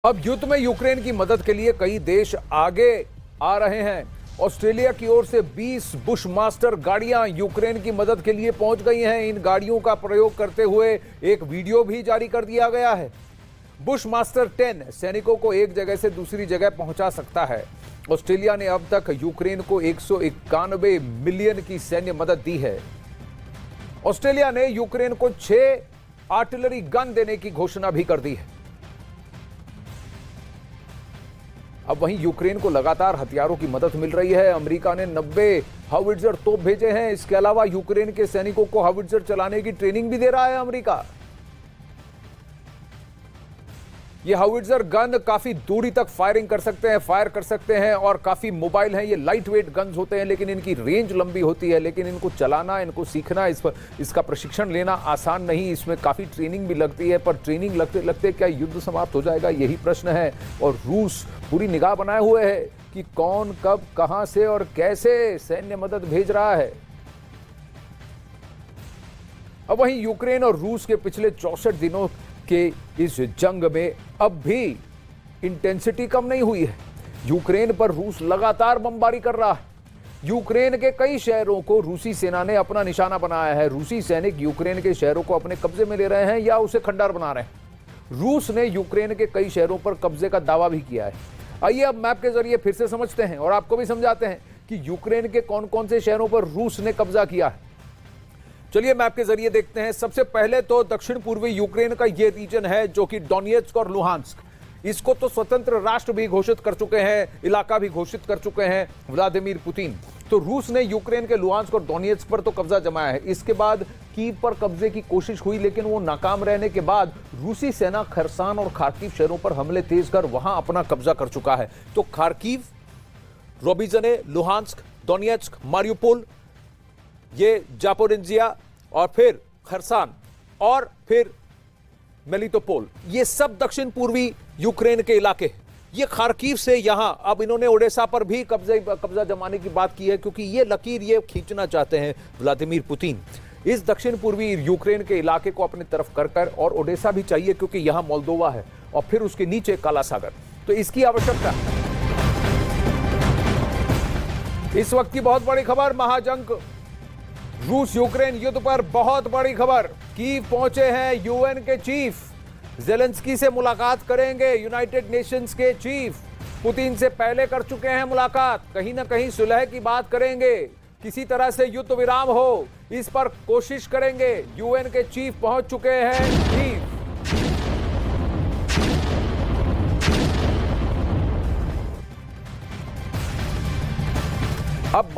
अब युद्ध में यूक्रेन की मदद के लिए कई देश आगे आ रहे हैं। ऑस्ट्रेलिया की ओर से 20 बुशमास्टर गाड़ियां यूक्रेन की मदद के लिए पहुंच गई हैं। इन गाड़ियों का प्रयोग करते हुए एक वीडियो भी जारी कर दिया गया है। बुशमास्टर 10 सैनिकों को एक जगह से दूसरी जगह पहुंचा सकता है। ऑस्ट्रेलिया ने अब तक यूक्रेन को 191 मिलियन की सैन्य मदद दी है। ऑस्ट्रेलिया ने यूक्रेन को 6 आर्टिलरी गन देने की घोषणा भी कर दी है। अब वहीं यूक्रेन को लगातार हथियारों की मदद मिल रही है। अमेरिका ने 90 हाविट्जर तोप भेजे हैं। इसके अलावा यूक्रेन के सैनिकों को हाविट्जर चलाने की ट्रेनिंग भी दे रहा है अमेरिका। ये हाविट्जर गन काफी दूरी तक फायर कर सकते हैं और काफी मोबाइल हैं। ये लाइट वेट गन्स होते हैं, लेकिन इनकी रेंज लंबी होती है। लेकिन इनको चलाना, इनको सीखना, इसका प्रशिक्षण लेना आसान नहीं। इसमें काफी ट्रेनिंग भी लगती है। पर ट्रेनिंग लगते लगते क्या युद्ध समाप्त हो जाएगा, यही प्रश्न है। और रूस पूरी निगाह बनाए हुए है कि कौन, कब, कहां से और कैसे सैन्य मदद भेज रहा है। अब वहीं यूक्रेन और रूस के पिछले 64 दिनों के इस जंग में अब भी इंटेंसिटी कम नहीं हुई है। यूक्रेन पर रूस लगातार बमबारी कर रहा है। यूक्रेन के कई शहरों को रूसी सेना ने अपना निशाना बनाया है। रूसी सैनिक यूक्रेन के शहरों को अपने कब्जे में ले रहे हैं या उसे खंडार बना रहे हैं। रूस ने यूक्रेन के कई शहरों पर कब्जे का दावा भी किया है। आइए अब मैप के जरिए फिर से समझते हैं और आपको भी समझाते हैं कि यूक्रेन के कौन कौन से शहरों पर रूस ने कब्जा किया है। चलिए मैप के जरिए देखते हैं। सबसे पहले तो दक्षिण पूर्वी यूक्रेन का ये रीजन है जो कि डोनेट्स्क और लुहांस्क। इसको तो स्वतंत्र राष्ट्र भी घोषित कर चुके हैं, इलाका भी घोषित कर चुके हैं व्लादिमीर पुतिन। तो रूस ने यूक्रेन के लुहांस्क और डोनेट्स्क पर तो कब्जा जमाया है। इसके बाद कीव पर कब्जे की कोशिश हुई, लेकिन वो नाकाम रहने के बाद रूसी सेना खरसान और खार्किव शहरों पर हमले तेज कर वहां अपना कब्जा कर चुका है। तो खार्किव, रोबिजने, लुहांस्क, डोनेट्स्क, मारियुपोल, ये जापोरिंजिया और फिर खरसान और फिर मेलिटोपोल, ये सब दक्षिण पूर्वी यूक्रेन के इलाके हैं। ये खार्किव से यहां अब इन्होंने ओडेसा पर भी कब्जा जमाने की बात की है, क्योंकि ये लकीर ये खींचना चाहते हैं व्लादिमीर पुतिन। इस दक्षिण पूर्वी यूक्रेन के इलाके को अपनी तरफ कर और ओडेसा भी चाहिए, क्योंकि यहां मोल्दोवा है और फिर उसके नीचे काला सागर। तो इसकी आवश्यकता है। इस वक्त की बहुत बड़ी खबर, महाजंग रूस यूक्रेन युद्ध पर बहुत बड़ी खबर। कीव पहुंचे हैं यूएन के चीफ, जेलेंस्की से मुलाकात करेंगे। यूनाइटेड नेशंस के चीफ पुतिन से पहले कर चुके हैं मुलाकात। कहीं ना कहीं सुलह की बात करेंगे, किसी तरह से युद्ध विराम हो, इस पर कोशिश करेंगे। यूएन के चीफ पहुंच चुके हैं कीव। अब